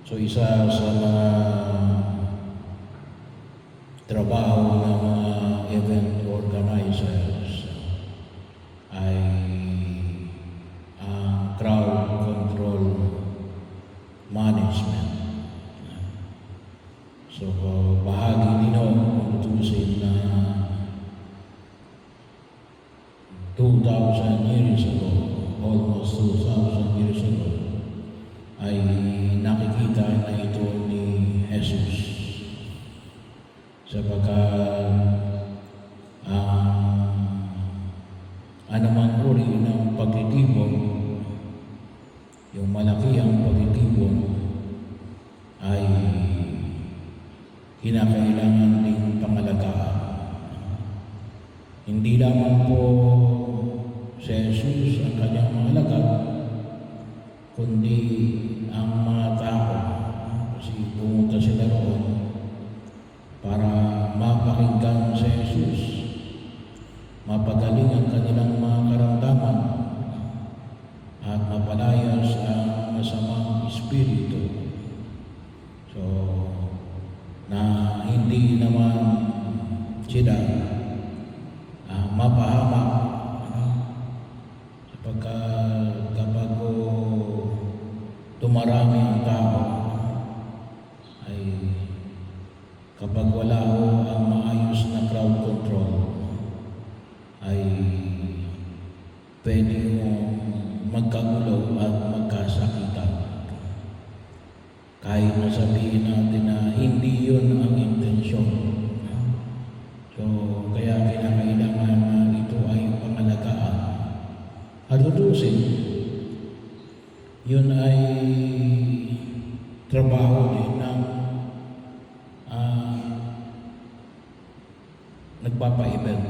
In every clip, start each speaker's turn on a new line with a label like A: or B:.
A: So isa sa mga trabaho ng mga event organizers ay ang crowd control management. So bahagi din kung tutusin na 2,000 years ago, almost 2,000 years ago, ay nakikita na ito ni Jesus. Sapagkat anumang uri ng pagtitipon, yung malaki ang pagtitipon, ay kinakailangan ding pangalagaan. Hindi lamang po si Jesus ang kanyang mahalaga, kundi ang mga tao. Kasi pumunta sila roon para mapakinggan si Jesus, mapagaling ang kanilang mga karamdaman, at mapalayas ang masamang espiritu. So, na hindi naman sila mapahamak. Sapagkat kapag tumarami ang tao, ay kapag wala ang maayos na crowd control, ay pwede mo magkagulo at magkasakitan. Kahit nasabihin natin na hindi yun ang intensyon. So, kaya kinakailangan na ito ay pangalagaan. At tutusin, yun ay trabaho din ng nagpapa-event.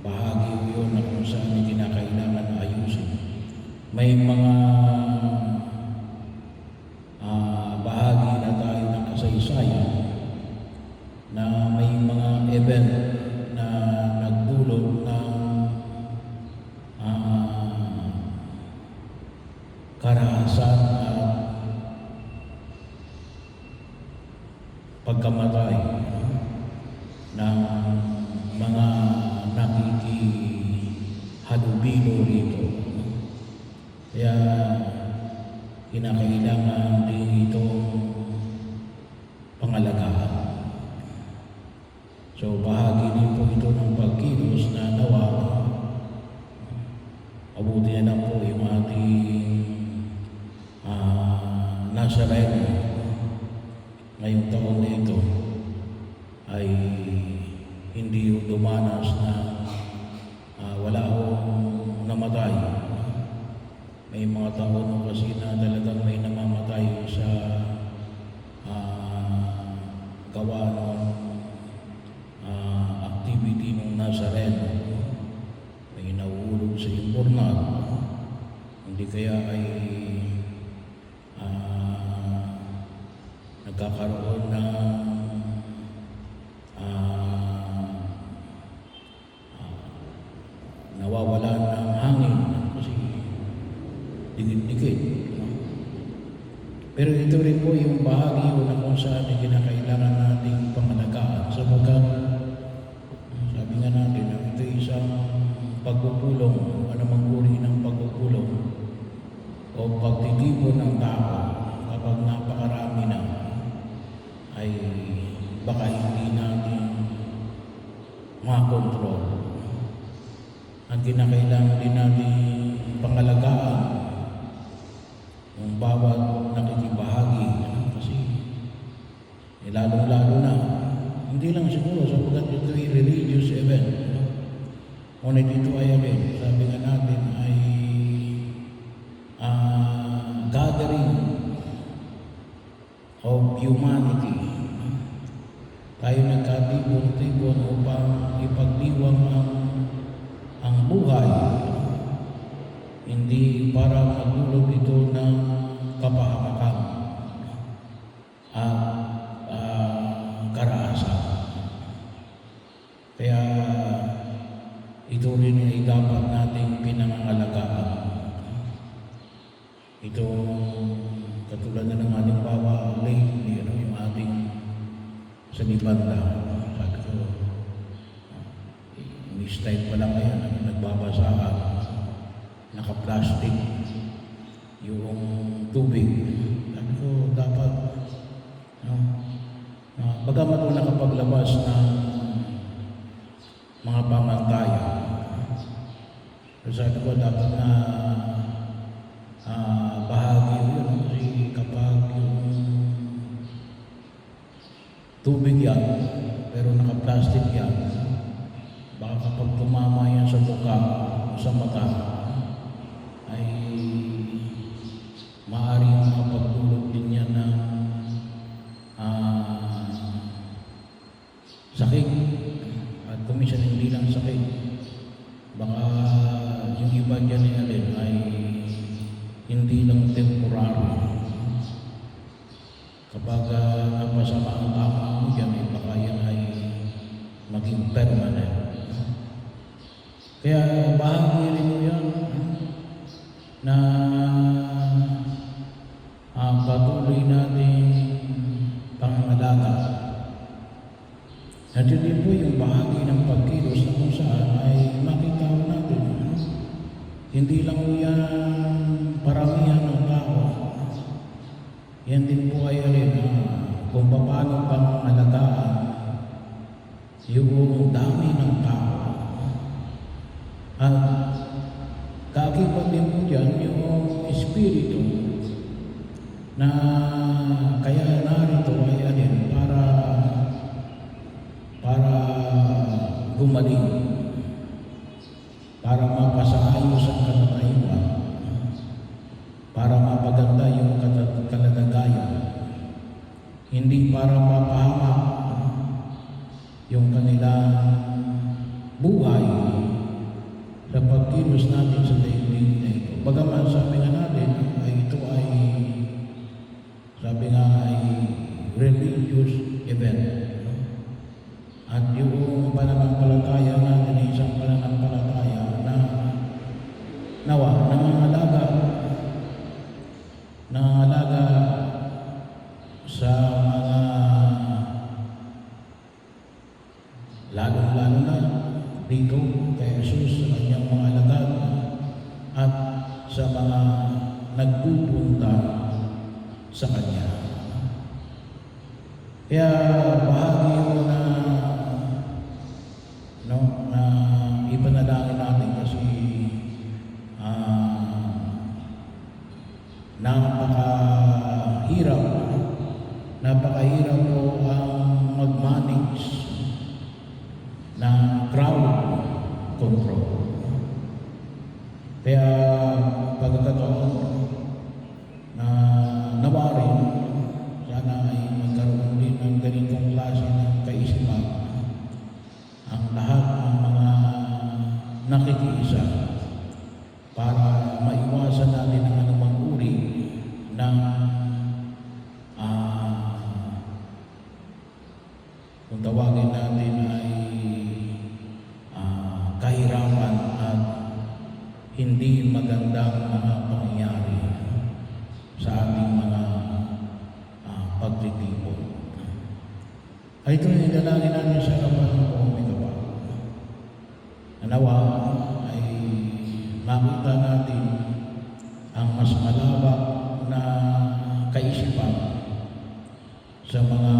A: Bahagi yun na kung saan kinakailangan ayusin. May mga bahagi na tayo ng kasaysayan na may mga event na nagdulot ng karahasan at pagkamatay ng mga nakikihalubilo rito. Kaya kinakailangan din itong pangalagaan. So bahagi din po ito ng pagkilos na nawa abuti na lang po yung ating Nazareno ngayong taon na ito ay hindi dumanas na wala akong namatay. May mga taon kasi na talagang may namamatay sa gawa ng activity ng Nazareno. May nauulog sa imbornal. Hindi kaya ay nagkakaroon ng nawawalan ng hangin kasi dikit-dikit. Pero ito rin po yung bahagi na kung saan kinakailangan nating pangalagaan. Sapagkat sabi nga natin na ito isang pagpupulong, anumang uri ng pagpupulong o pagtitipon ng tao kapag napakarami na, ay baka hindi natin makontrol. Ang kinakailangan din natin pangalagaan ng bawat nakikibahagi, kasi lalong-lalo na hindi lang siguro sapagkat ito ay religious event. Ngunit ito ay sabi nga natin ay gathering of humanity. Tayo nagkatipon-tipon upang ipagdiwang ang buhay, hindi para magdulot ito ng kapahamakan at karahasan. Kaya ito rin ay dapat nating pinangangalagaan. Itong banda. Sabi ko, miss time pa lang ngayon, nagbabasa ka, naka-plastic yung tubig. Sabi ko, dapat, bagamat mo nakapaglabas ng mga pamantayan, sabi ko, dapat na bahagi yun. Kasi kapag yung tubig yan, pero naka-plastic yan, baka kapag tumama yan sa mukha, sa mata, ay maaaring makapagdulot din yan ng sakit. At kuminsan hindi lang sakit, baka yung iba dyan ay hindi lang temporary. Kapag napasama ang tama mo dyan, baka yan ay maging permanent. Kaya bahagi rin mo yan na patuloy natin pangalaga. At yun din po yung bahagi ng pagkilos na kung saan ay makita natin. Hindi lang yan paramihan ng tao. Yan din po ay kung paano pangalagaan yung dami ng tao. At kaakibat din po dyan yung espiritu na kaya narito ay para gumaling, para mapasaayos ang katatayuan, para mapaganda yung kalagayan, hindi para mapahamak yung kanilang buhay sa pagkilos natin sa daigdig na ito. Bagaman sabi nga natin, ito ay religious event. At yung pananampalataya natin ay isang pananampalataya na nawa, nangangalaga sa mga lalong-lalo na dito kay Jesus sa kanyang mga alagad at sa mga nagpupunta sa kanya. Kaya bahagi mo na ipanalangin natin kasi napakahirap po ang mag-manage ng crowd control. Kaya pagkakataon na nawarin, sana ay magkaroon din ng ganitong klase ng kaisipan ang lahat ng mga nakikiisa para maiwasan natin ang anumang uri ng kung tawagin natin ay kahirapan at hindi magandang mga pangyayari sa ating mga pagtitipon. Ay ito yung dalangin natin sa harapan ng buong Kapal. Nawa ay makita natin ang mas malawak na kaisipan sa mga